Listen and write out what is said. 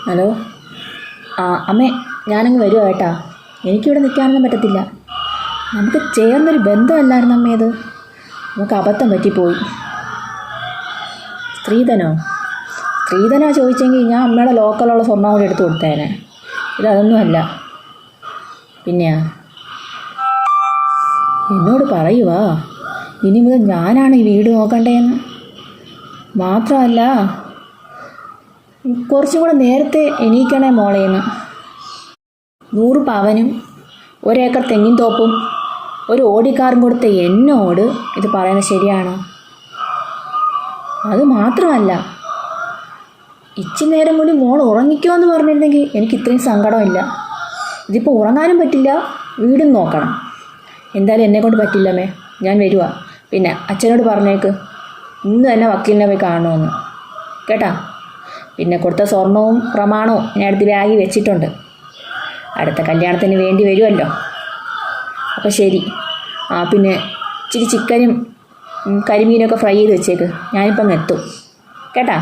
Hello. അമ്മേ, ഞാനങ്ങ് വരുവാ കേട്ടാ. എനിക്കിവിടെ നിൽക്കാനൊന്നും പറ്റത്തില്ല. നമുക്ക് ചേർന്നൊരു ബന്ധമല്ലായിരുന്നു അമ്മേ അത്. നമുക്ക് അബദ്ധം പറ്റിപ്പോയി. സ്ത്രീധനോ? സ്ത്രീധനോ ചോദിച്ചെങ്കിൽ ഞാൻ അമ്മയുടെ ലോക്കലുള്ള സ്വർണ്ണം കൂടി എടുത്ത് കൊടുത്തേനെ. ഇതൊന്നുമല്ല. പിന്നെയാ എന്നോട് പറയുവാ ഇനി മുതൽ ഞാനാണ് ഈ വീട് നോക്കണ്ടേന്ന്. മാത്രമല്ല കുറച്ചും കൂടെ നേരത്തെ എണീക്കണേ മോളേന്ന്. 100 പവനും 1 ഏക്കർ തെങ്ങിൻ തോപ്പും ഒരു ഓടിക്കാറും കൊടുത്ത എന്നോട് ഇത് പറയുന്നത് ശരിയാണോ? അത് മാത്രമല്ല, ഇച്ചി നേരം കൂടി മോൾ ഉറങ്ങിക്കോ എന്ന് പറഞ്ഞിരുന്നെങ്കിൽ എനിക്ക് ഇത്രയും സങ്കടമില്ല. ഇതിപ്പോൾ ഉറങ്ങാനും പറ്റില്ല, വീടും നോക്കണം. എന്തായാലും എന്നെക്കൊണ്ട് പറ്റില്ലമ്മേ, ഞാൻ വരുവാ. പിന്നെ അച്ഛനോട് പറഞ്ഞേക്ക് ഇന്ന് തന്നെ വക്കീലിനെ പോയി കാണണമെന്ന് കേട്ടാ. പിന്നെ കൊടുത്ത സ്വർണവും പ്രമാണവും ഞാൻ അടുത്ത് ബാഗിൽ വെച്ചിട്ടുണ്ട്. അടുത്ത കല്യാണത്തിന് വേണ്ടി വരുമല്ലോ. അപ്പോൾ ശരി. പിന്നെ ഇച്ചിരി ചിക്കനും കരിമീനൊക്കെ ഫ്രൈ ചെയ്ത് വെച്ചേക്ക്. ഞാനിപ്പം എത്തും കേട്ടാ.